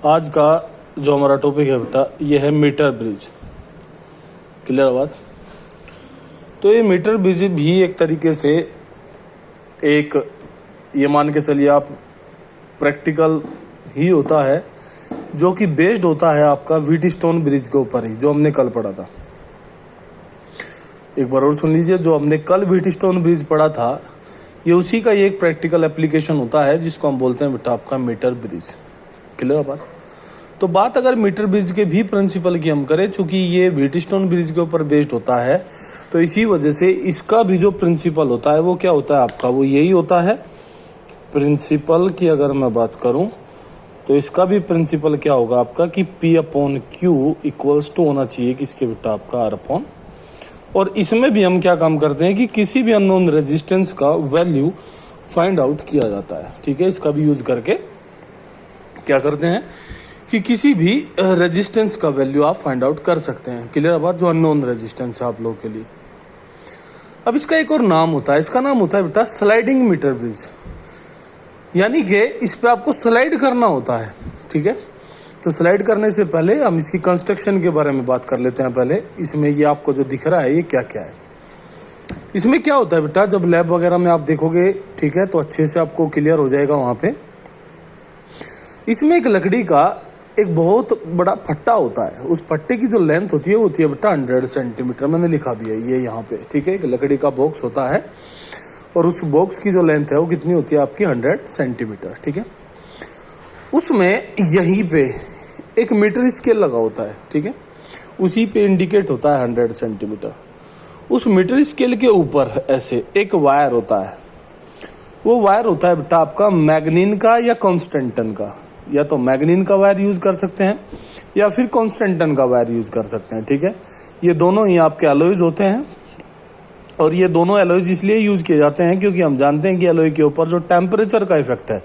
आज का जो हमारा टॉपिक है बेटा ये है मीटर ब्रिज। क्लियर बात। तो ये मीटर ब्रिज भी एक तरीके से एक ये मान के चलिए आप प्रैक्टिकल ही होता है जो कि बेस्ड होता है आपका व्हीटस्टोन ब्रिज के ऊपर ही, जो हमने कल पढ़ा था। एक बार और सुन लीजिए, जो हमने कल व्हीटस्टोन ब्रिज पढ़ा था ये उसी का एक प्रैक्टिकल एप्लीकेशन होता है जिसको हम बोलते हैं बेटा आपका मीटर ब्रिज। क्लियर बात। तो बात अगर मीटर ब्रिज के भी प्रिंसिपल की हम करें, चूंकि ये व्हीटस्टोन ब्रिज के ऊपर बेस्ड होता है तो इसी वजह से इसका भी जो प्रिंसिपल होता है वो क्या होता है आपका, वो यही होता है। प्रिंसिपल की अगर मैं बात करूं तो इसका भी प्रिंसिपल क्या होगा आपका कि P/Q इक्वल्स टू होना चाहिए किसके बेटा आपका R/। और इसमें भी हम क्या काम करते हैं कि किसी भी अननोन रेजिस्टेंस का वैल्यू फाइंड आउट किया जाता है। ठीक है, इसका भी यूज करके क्या करते हैं कि किसी भी रेजिस्टेंस का वैल्यू आप फाइंड आउट कर सकते हैं। क्लियर बात। जो अननोन रेजिस्टेंस है आप लोगों के लिए। अब इसका एक और नाम होता है, इसका नाम होता है बेटा स्लाइडिंग मीटर ब्रिज, यानी कि इस पे आपको स्लाइड करना होता है। ठीक है, तो स्लाइड करने से पहले हम इसकी कंस्ट्रक्शन के बारे में बात कर लेते हैं। पहले इसमें ये आपको जो दिख रहा है ये क्या क्या है। इसमें क्या होता है बेटा, जब लैब वगैरह में आप देखोगे ठीक है तो अच्छे से आपको क्लियर हो जाएगा वहां पे। इसमें एक लकड़ी का एक बहुत बड़ा फट्टा होता है, उस फट्टे की जो लेंथ होती है वो होती है बेटा 100 सेंटीमीटर। मैंने लिखा भी है ये यहाँ पे। ठीक है, एक लकड़ी का बॉक्स होता है और उस बॉक्स की जो लेंथ है वो कितनी होती है आपकी 100 सेंटीमीटर। ठीक है, उसमें यहीं पे एक मीटर स्केल लगा होता है। ठीक है, उसी पे इंडिकेट होता है 100 सेंटीमीटर। उस मीटर स्केल के ऊपर ऐसे एक वायर होता है, वो वायर होता है बेटा आपका मैग्नीन का या कॉन्स्टेंटन का। या तो मैग्नीन का वायर यूज कर सकते हैं या फिर कॉन्स्टेंटन का वायर यूज कर सकते हैं। ठीक है, ये दोनों ही आपके एलॉयज होते हैं और ये दोनों एलॉयज इसलिए यूज किए जाते हैं क्योंकि हम जानते हैं कि एलॉय के ऊपर जो टेम्परेचर का इफेक्ट है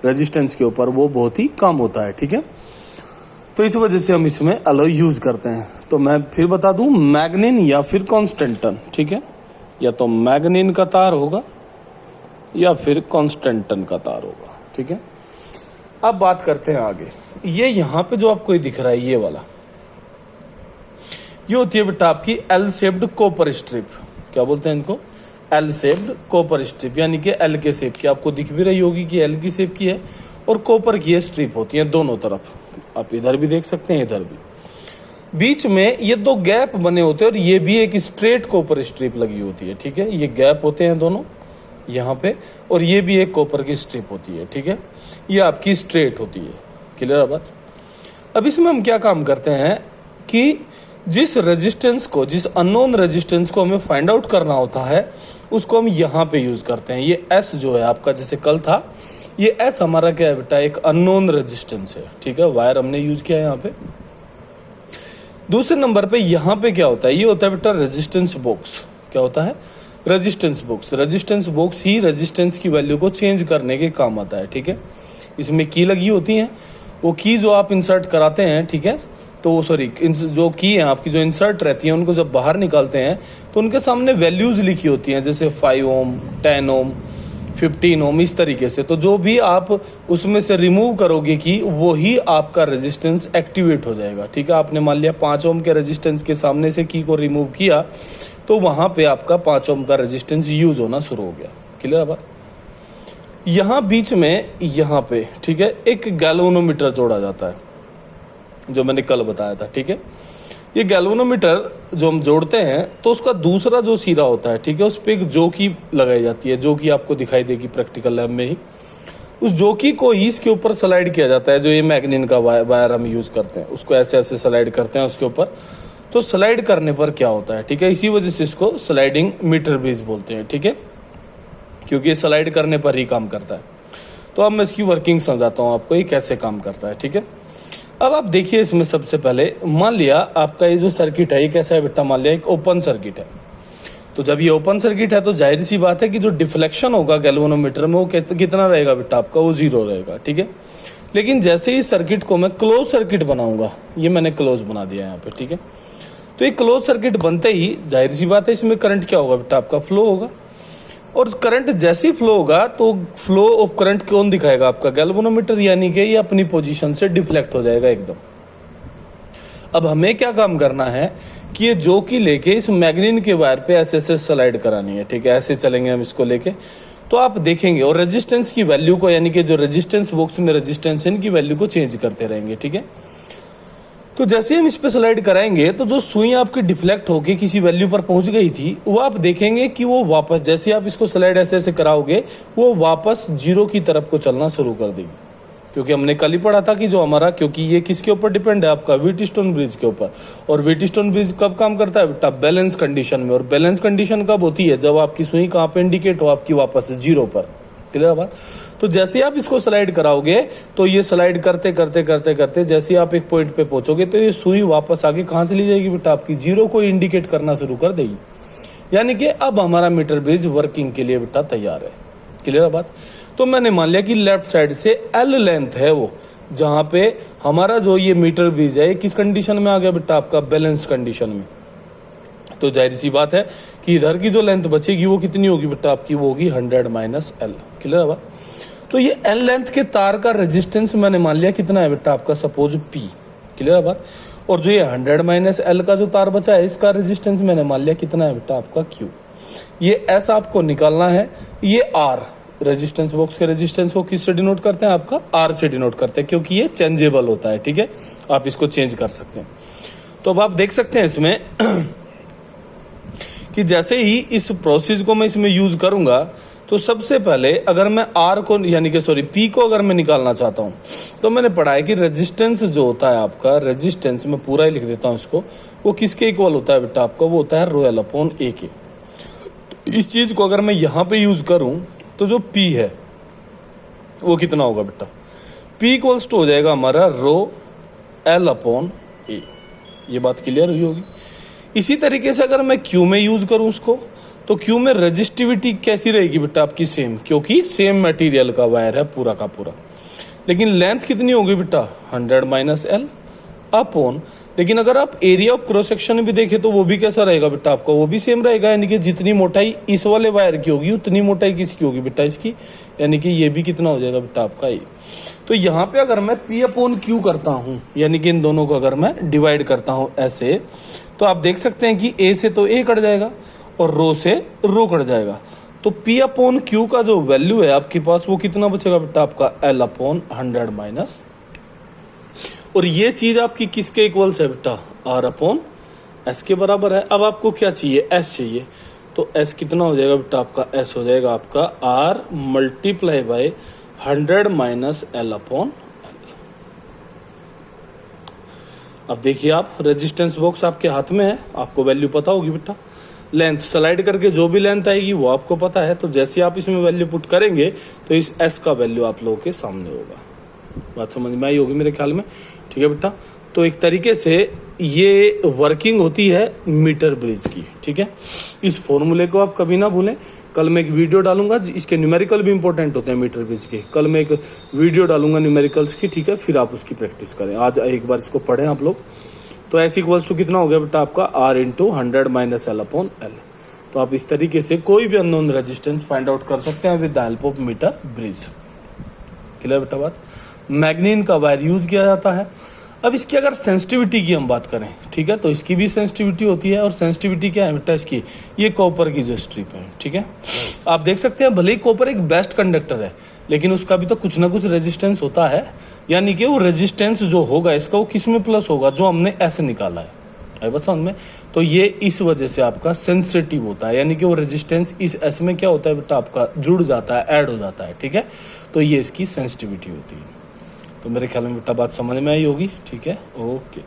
रेजिस्टेंस के ऊपर वो बहुत ही कम होता है। ठीक है, तो इस वजह से हम इसमें एलॉय यूज करते हैं। तो मैं फिर बता दूं, मैग्नीन या फिर कॉन्स्टेंटन। ठीक है, या तो मैग्नीन का तार होगा या फिर कॉन्स्टेंटन का तार होगा। ठीक है, अब बात करते हैं आगे। ये यहां पे जो आपको दिख रहा है ये वाला, ये होती है बेटा आपकी एल शेप्ड कॉपर स्ट्रिप। क्या बोलते हैं इनको? एल शेप्ड कॉपर स्ट्रिप, यानी कि एल के शेप की आपको दिख भी रही होगी कि एल की शेप की है और कॉपर की ये स्ट्रिप होती है दोनों तरफ। आप इधर भी देख सकते हैं, इधर भी। बीच में ये दो गैप बने होते हैं और ये भी एक स्ट्रेट कॉपर स्ट्रिप लगी होती है। ठीक है, ये गैप होते हैं दोनों यहाँ पे और ये भी एक कॉपर की स्ट्रिप होती है। ठीक है, ये आपकी स्ट्रेट होती है। क्लियर बात। अब इसमें हम क्या काम करते हैं कि जिस रेजिस्टेंस को, जिस अननोन रेजिस्टेंस को हमें फाइंड आउट करना होता है उसको हम यहाँ पे यूज करते हैं। ये एस जो है आपका, जैसे कल था, ये एस हमारा क्या है बेटा, एक अननोन रेजिस्टेंस है। ठीक है, वायर हमने यूज किया है यहाँ पे। दूसरे नंबर पे यहाँ पे क्या होता है, ये होता है बेटा रेजिस्टेंस बॉक्स। क्या होता है? Resistance box. रेजिस्टेंस बॉक्स ही रेजिस्टेंस की वैल्यू को चेंज करने के काम आता है। ठीक है, इसमें की लगी होती है, वो की जो आप इंसर्ट कराते हैं, ठीक है, तो सॉरी जो की है आपकी जो इंसर्ट रहती है उनको जब बाहर निकालते हैं तो उनके सामने वैल्यूज लिखी होती हैं, जैसे 5 ओम, 10 ओम, 15 ओम, इस तरीके से। तो जो भी आप उसमें से रिमूव करोगे की, वो ही आपका रेजिस्टेंस एक्टिवेट हो जाएगा। ठीक है, आपने मान लिया 5 ओम के रेजिस्टेंस के सामने से की को रिमूव किया तो वहां पे आपका 5 ओम का रेजिस्टेंस यूज होना शुरू हो गया। क्लियर बात। यहाँ बीच में यहाँ पे ठीक है एक गैल्वेनोमीटर जोड़ा जाता है, जो मैंने कल बताया था। ठीक है, ये गैल्वेनोमीटर जो हम जोड़ते हैं तो उसका दूसरा जो सिरा होता है, ठीक है, उस पर एक जोकी लगाई जाती है, जो कि आपको दिखाई देगी प्रैक्टिकल लैब में ही। उस जोकी को ही इसके ऊपर स्लाइड किया जाता है, जो ये मैग्नीन का वायर हम यूज करते हैं उसको ऐसे ऐसे स्लाइड करते हैं उसके ऊपर। तो स्लाइड करने पर क्या होता है, ठीक है, इसी वजह से इसको स्लाइडिंग मीटर ब्रिज बोलते हैं। ठीक है, क्योंकि ये स्लाइड करने पर ही काम करता है। तो अब मैं इसकी वर्किंग समझाता हूँ आपको, ये कैसे काम करता है। ठीक है, अब आप देखिए इसमें सबसे पहले मान लिया आपका ये जो सर्किट है ये कैसा है बेटा, मान लिया एक ओपन सर्किट है। तो जब ये ओपन सर्किट है तो जाहिर सी बात है कि जो डिफ्लेक्शन होगा गैल्वेनोमीटर में वो कितना रहेगा बेटा आपका, वो 0 रहेगा। ठीक है, लेकिन जैसे ही सर्किट को मैं क्लोज सर्किट बनाऊंगा, ये मैंने क्लोज बना दिया यहाँ पे। ठीक है, तो ये क्लोज सर्किट बनते ही जाहिर सी बात है इसमें करंट क्या होगा बेटा आपका, फ्लो होगा। और करंट जैसे ही फ्लो होगा तो फ्लो ऑफ करंट कौन दिखाएगा? आपका गैल्वेनोमीटर, यानी कि ये अपनी पोजीशन से डिफ्लेक्ट हो जाएगा एकदम। अब हमें क्या काम करना है कि ये जो कि लेके इस मैग्नीन के वायर पे ऐसे ऐसे स्लाइड करानी है, ठीक है। ऐसे चलेंगे हम इसको लेके, तो आप देखेंगे, और रेजिस्टेंस की वैल्यू को, यानी कि जो रेजिस्टेंस बॉक्स में रेजिस्टेंस है, इनकी वैल्यू को चेंज करते रहेंगे, ठीक है। तो जैसे हम इस पे स्लाइड कराएंगे तो जो सुई आपकी डिफ्लेक्ट होके किसी वैल्यू पर पहुंच गई थी, वो आप देखेंगे कि वो वापस, जैसे आप इसको स्लाइड ऐसे ऐसे कराओगे, वो वापस जीरो की तरफ को चलना शुरू कर देगी। क्योंकि हमने कल ही पढ़ा था कि जो हमारा, क्योंकि ये किसके ऊपर डिपेंड है? आपका व्हीटस्टोन ब्रिज के ऊपर। और व्हीटस्टोन ब्रिज कब काम करता है बेटा? बैलेंस कंडीशन में। और बैलेंस कंडीशन कब होती है? जब आपकी सुई कहाँ पे इंडिकेट हो? आपकी वापस जीरो पर। क्लियर बात? तो जैसे ही आप इसको स्लाइड कराओगे तो ये स्लाइड करते करते करते करते जैसे आप एक पॉइंट पे पहुंचोगे तो ये सुई वापस आगे कहां से ली जाएगी बेटा? आपकी जीरो को इंडिकेट करना शुरू कर देगी। यानी कि अब हमारा मीटर ब्रिज वर्किंग के लिए बेटा तैयार है। क्लियर बात? तो मैंने मान लिया कि लेफ्ट साइड से एल लेंथ है वो, जहां पे हमारा जो ये मीटर ब्रिज है, किस कंडीशन में आ गया बेटा? आपका बैलेंस कंडीशन में। तो जाहिर सी बात है कि इधर की जो लेंथ बचेगी वो कितनी होगी बेटा? आपकी वो होगी 100 माइनस एल। क्लियर बात? तो ये एल लेंथ के तार का रेजिस्टेंस मैंने मान लिया कितना है बेटा? आपका सपोज पी। क्लियर बात? और जो ये 100 माइनस एल का जो तार बचा है, इसका रेजिस्टेंस मैंने मान लिया कितना है बेटा? आपका क्यू। ये एस आपको निकालना है। ये आर, रेजिस्टेंस बॉक्स के रेजिस्टेंस को किससे डिनोट करते हैं? आपका आर से डिनोट करते हैं, क्योंकि ये चेंजेबल होता है, ठीक है। आप इसको चेंज कर सकते हैं। तो अब आप देख सकते हैं इसमें कि जैसे ही इस प्रोसेस को मैं इसमें यूज करूंगा, तो सबसे पहले अगर मैं आर को, यानी कि सॉरी पी को अगर मैं निकालना चाहता हूं, तो मैंने पढ़ा है कि रेजिस्टेंस जो होता है आपका, रेजिस्टेंस मैं पूरा ही लिख देता हूं इसको, वो किसके इक्वल होता है बेटा? आपका वो होता है रो एल अपॉन ए के। इस चीज को अगर मैं यहां पे यूज करूं तो जो P है वो कितना होगा बेटा? P इक्वल्स टू हो जाएगा हमारा रो एल अपॉन ए। ये बात क्लियर हुई होगी। इसी तरीके से अगर मैं Q में यूज करूं उसको, तो Q में रेजिस्टिविटी कैसी रहेगी बेटा? आपकी सेम, क्योंकि सेम मटेरियल का वायर है पूरा का पूरा। लेकिन लेंथ कितनी होगी बेटा? 100 माइनस एल अपॉन, लेकिन अगर आप एरिया ऑफ क्रॉस सेक्शन भी देखें तो वो भी कैसा रहेगा बेटा? आपका वो भी सेम रहेगा, यानी कि जितनी मोटाई इस वाले वायर की होगी उतनी मोटाई किसकी होगी बेटा? इसकी। यानी कि ये भी कितना हो जाएगा बेटा? आपका ये। तो यहाँ पे अगर मैं P अपॉन Q करता हूँ, यानी कि इन दोनों को अगर मैं डिवाइड करता हूँ ऐसे, तो आप देख सकते हैं कि A से तो A कट जाएगा और रो से रो कट जाएगा। तो P अपॉन Q का जो वैल्यू है आपके पास, वो कितना बचेगा बेटा? आपका L अपॉन 100 माइनस, और ये चीज आपकी किसके इक्वल्स है बेटा? आर अपॉन एस के बराबर है। अब आपको क्या चाहिए? एस चाहिए। तो एस कितना हो जाएगा बेटा? आपका एस हो जाएगा आपका R multiply by 100 minus L upon L. अब देखिए आप, रेजिस्टेंस बॉक्स आपके हाथ में है, आपको वैल्यू पता होगी बेटा। लेंथ स्लाइड करके जो भी लेंथ आएगी वो आपको पता है। तो जैसे आप इसमें वैल्यू पुट करेंगे तो इस एस का वैल्यू आप लोगों के सामने होगा। बात समझ में आई होगी मेरे ख्याल में, ठीक है बेटा। तो एक तरीके से ये वर्किंग होती है मीटर ब्रिज की, ठीक है। इस फॉर्मूले को आप कभी ना भूलें। कल मैं एक वीडियो डालूंगा, इसके न्यूमेरिकल भी इंपॉर्टेंट होते हैं मीटर ब्रिज के। कल मैं एक वीडियो डालूंगा न्यूमेरिकल्स की, ठीक है, फिर आप उसकी प्रैक्टिस करें। आज एक बार इसको पढ़ें आप लोग। तो एस इक्वल्स टू कितना हो गया बेटा? आपका R into 100 minus L upon L. तो आप इस तरीके से कोई भी अननोन रेजिस्टेंस फाइंड आउट कर सकते हैं with the help of metre bridge. Clear बेटा बात? मैग्नीन का वायर यूज किया जाता है। अब इसकी अगर सेंसिटिविटी की हम बात करें, ठीक है, तो इसकी भी सेंसिटिविटी होती है। और सेंसिटिविटी क्या है बेटा इसकी? ये कॉपर की जो स्ट्रिप है, ठीक है। आप देख सकते हैं भले ही कॉपर एक बेस्ट कंडक्टर है, लेकिन उसका भी तो कुछ ना कुछ रेजिस्टेंस होता है। यानी कि वो रेजिस्टेंस जो होगा इसका, वो किस में प्लस होगा? जो हमने ऐसे निकाला है, बस समझ में। तो ये इस वजह से आपका सेंसिटिव होता है, यानी कि वो रेजिस्टेंस इस एस में क्या होता है बेटा? आपका जुड़ जाता है, ऐड हो जाता है, ठीक है। तो ये इसकी सेंसिटिविटी होती है। तो मेरे ख्याल में बेटा बात समझ में आई होगी, ठीक है। ओके।